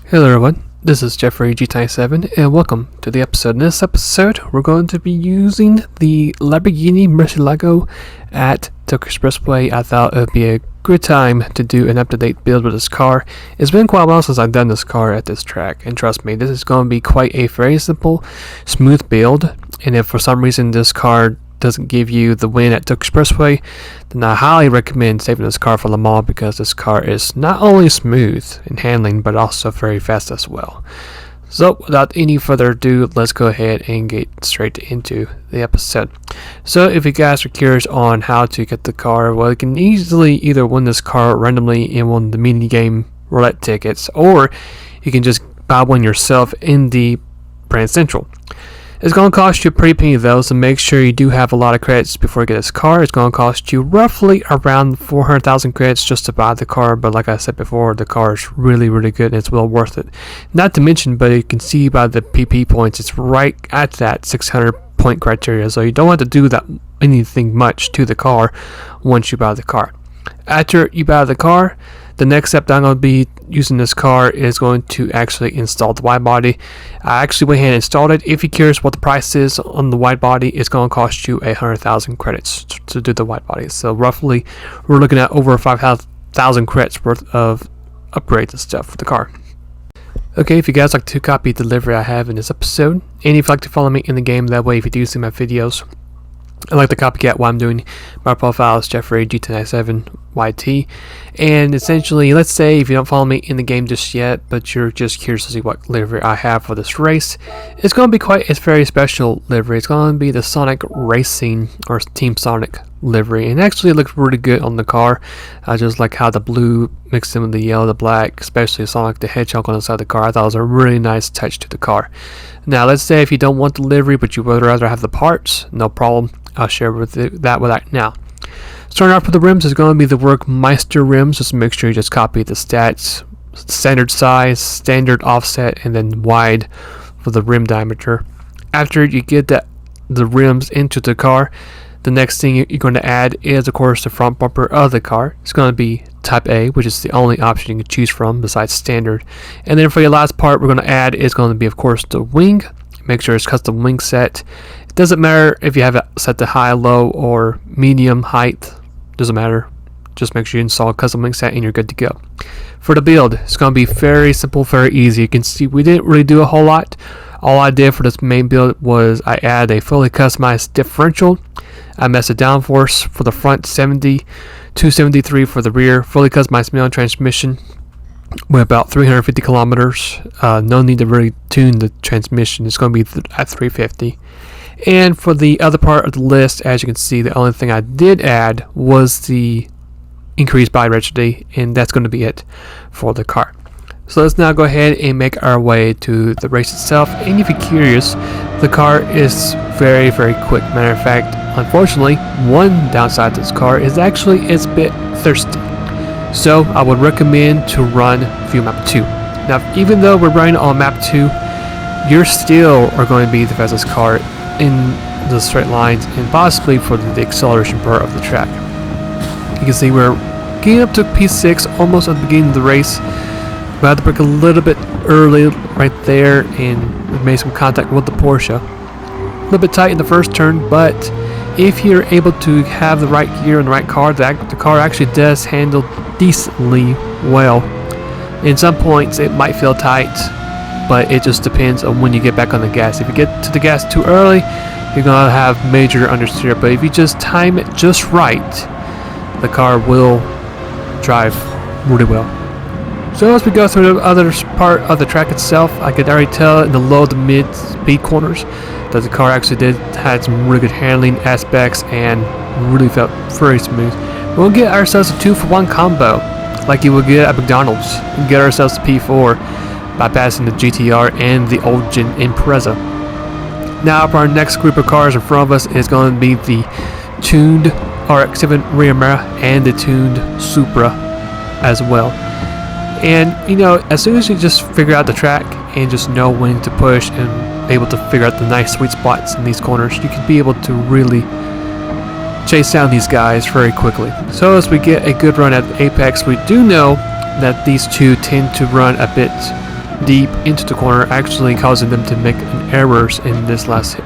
Hello everyone, this is Jeffrey GT7 and welcome to the episode. In this episode, we're going to be using the Lamborghini Murciélago at Tokyo Expressway. I thought it would be a good time to do an up-to-date build with this car. It's been quite a while since I've done this car at this track, and trust me, this is going to be quite a very simple, smooth build. And if for some reason this car doesn't give you the win at Tokyo Expressway, then I highly recommend saving this car for Le Mans, because this car is not only smooth in handling but also very fast as well. So without any further ado, let's go ahead and get straight into the episode. So if you guys are curious on how to get the car, well, you can easily either win this car randomly in one of the mini game roulette tickets, or you can just buy one yourself in the Brand Central. It's going to cost you a pretty penny though, so make sure you do have a lot of credits before you get this car. It's going to cost you roughly around 400,000 credits just to buy the car, but like I said before, the car is really good and it's well worth it. Not to mention, but you can see by the PP points, it's right at that 600 point criteria, so you don't have to do that anything much to the car once you buy the car. After you buy the car, the next step that I'm going to be using this car is going to actually install the wide body. I actually went ahead and installed it. If you're curious what the price is on the wide body, it's going to cost you 100,000 credits to do the wide body. So roughly, we're looking at over 5,000 credits worth of upgrades and stuff for the car. Okay, if you guys like to copy the livery I have in this episode, and if you'd like to follow me in the game, that way if you do see my videos, I like to copycat what I'm doing. My profile is Jeffrey GT7 YT, and essentially, let's say if you don't follow me in the game just yet, but you're just curious to see what livery I have for this race, it's going to be a very special livery. It's going to be the Sonic Racing or Team Sonic livery, and actually it looks really good on the car. I just like how the blue mixed in with the yellow, the black, especially Sonic the Hedgehog on the side of the car. I thought it was a really nice touch to the car. Now, let's say if you don't want the livery, but you would rather have the parts, no problem. I'll share that now. Starting off with the rims is going to be the Workmeister rims. Just make sure you just copy the stats, standard size, standard offset, and then wide for the rim diameter. After you get the rims into the car, the next thing you're going to add is, of course, the front bumper of the car. It's going to be Type A, which is the only option you can choose from besides standard. And then for your last part we're going to add is going to be, of course, the wing. Make sure it's custom wing set. It doesn't matter if you have it set to high, low, or medium height. Doesn't matter. Just make sure you install a custom wing set and you're good to go. For the build, it's going to be very simple, very easy. You can see we didn't really do a whole lot. All I did for this main build was I added a fully customized differential. I messed the downforce for the front 70, 273 for the rear, fully customized manual transmission with about 350 kilometers. No need to really tune the transmission. It's going to be at 350. And for the other part of the list, as you can see, the only thing I did add was the increased body rigidity, and that's going to be it for the car. So let's now go ahead and make our way to the race itself. And if you're curious, the car is very quick. Matter of fact, unfortunately, one downside to this car is actually it's a bit thirsty. So I would recommend to run Fuel Map 2. Now, even though we're running on Map 2, you're still are going to be the fastest car in the straight lines and possibly for the acceleration part of the track. You can see we're getting up to P6 almost at the beginning of the race. We had to brake a little bit early right there, and we made some contact with the Porsche. A little bit tight in the first turn, but if you're able to have the right gear and the right car, the car actually does handle decently well. In some points it might feel tight, but it just depends on when you get back on the gas. If you get to the gas too early, you're going to have major understeer, but if you just time it just right, the car will drive really well. So as we go through the other part of the track itself, I could already tell in the low to mid speed corners that the car actually had some really good handling aspects and really felt very smooth. We'll get ourselves a 2-for-1 combo like you would get at McDonald's and get ourselves a P4 by passing the GTR and the old gen Impreza. Now for our next group of cars in front of us is going to be the tuned RX-7 rear mirror and the tuned Supra as well. And you know, as soon as you just figure out the track and just know when to push and be able to figure out the nice sweet spots in these corners, you can be able to really chase down these guys very quickly. So as we get a good run at the apex, we do know that these two tend to run a bit deep into the corner, actually causing them to make errors in this last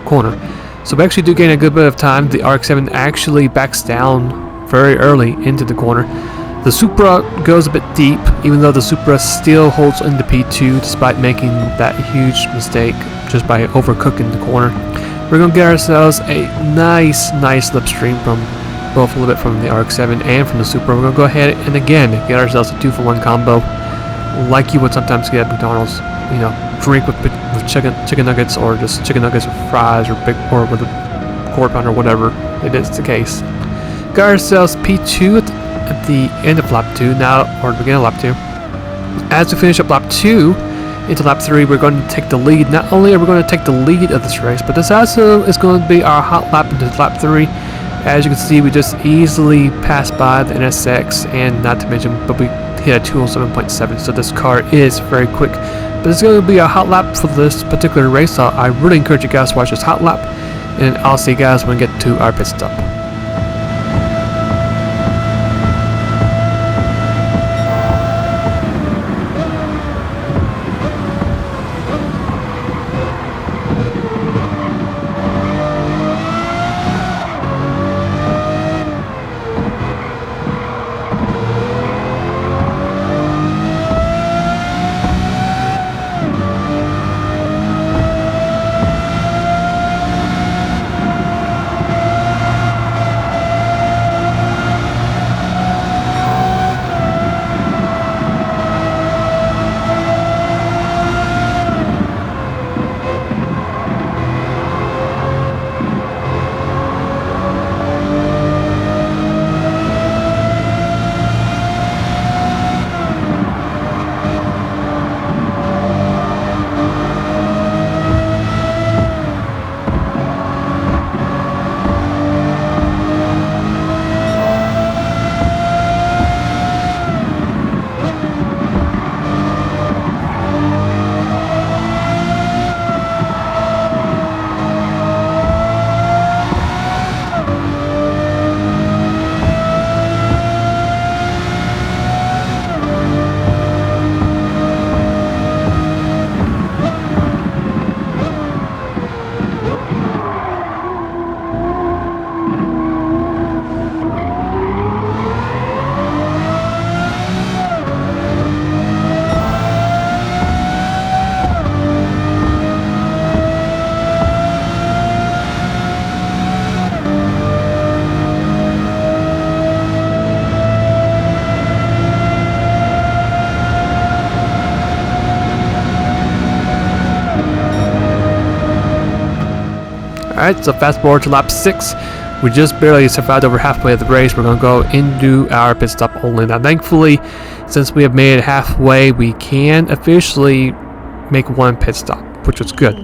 corner. So we actually do gain a good bit of time. The RX-7 actually backs down very early into the corner. The Supra goes a bit deep, even though the Supra still holds in the P2 despite making that huge mistake just by overcooking the corner. We're going to get ourselves a nice slipstream from both a little bit from the RX-7 and from the Supra. We're going to go ahead and again get ourselves a 2-for-1 combo like you would sometimes get at McDonald's. You know, drink with chicken nuggets, or just chicken nuggets with fries, or with a quarter pounder, or whatever it is the case. Got ourselves P2 at the end of lap 2 now, or the beginning of lap 2. As we finish up lap 2 into lap 3, we're going to take the lead. Not only are we going to take the lead of this race, but this also is going to be our hot lap into lap 3. As you can see, we just easily passed by the NSX, and not to mention, but we hit a 207.7, so this car is very quick. But it's going to be a hot lap for this particular race, so I really encourage you guys to watch this hot lap, and I'll see you guys when we get to our pit stop. Alright, so fast forward to lap 6. We just barely survived over halfway of the race. We're going to go into our pit stop only. Now, thankfully, since we have made it halfway, we can officially make one pit stop, which was good.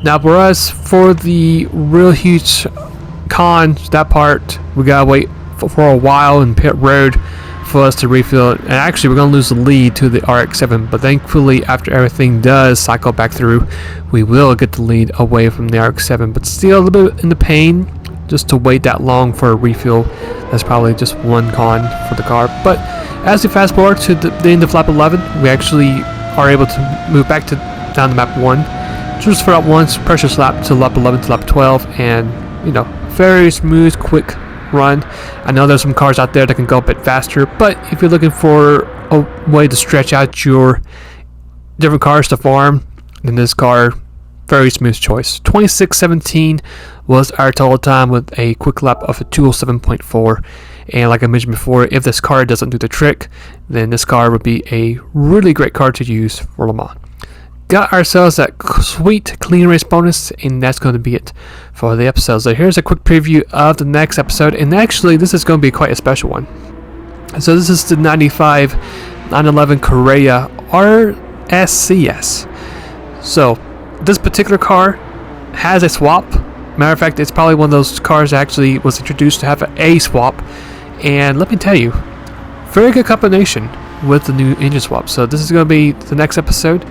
Now, for the real huge con, that part, we got to wait for a while in pit road for us to refill it. And actually, we're going to lose the lead to the RX-7, but thankfully, after everything does cycle back through, we will get the lead away from the RX-7, but still a little bit in the pain just to wait that long for a refuel. That's probably just one con for the car. But as we fast forward to the end of lap 11, we actually are able to move back down to map 1, just for that one precious lap to lap 11 to lap 12, and very smooth, quick run. I know there's some cars out there that can go a bit faster, but if you're looking for a way to stretch out your different cars to farm, then this car, very smooth choice. 26:17 was our total time with a quick lap of a 207.4. And like I mentioned before, if this car doesn't do the trick, then this car would be a really great car to use for Le Mans. Got ourselves that sweet clean race bonus, and that's going to be it for the episode. So here's a quick preview of the next episode, and actually this is going to be quite a special one. So this is the 95 911 Carrera RSCS. So this particular car has a swap. Matter of fact, it's probably one of those cars that actually was introduced to have a swap, and let me tell you, very good combination with the new engine swap. So this is going to be the next episode.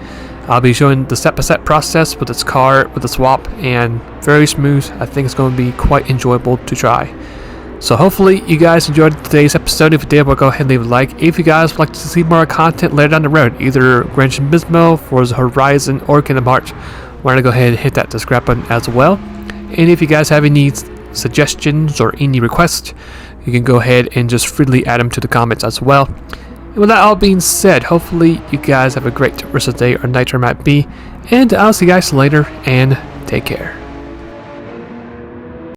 I'll be showing the step-by-step process with this car with the swap, and very smooth. I think it's going to be quite enjoyable to try. So hopefully you guys enjoyed today's episode. If you did, well, go ahead and leave a like. If you guys would like to see more content later down the road, either Gran Turismo, Forza Horizon, or Kingdom Hearts, why not go ahead and hit that subscribe button as well. And if you guys have any suggestions or any requests, you can go ahead and just freely add them to the comments as well. And with that all being said, hopefully you guys have a great rest of the day or night or might be. And I'll see you guys later, and take care.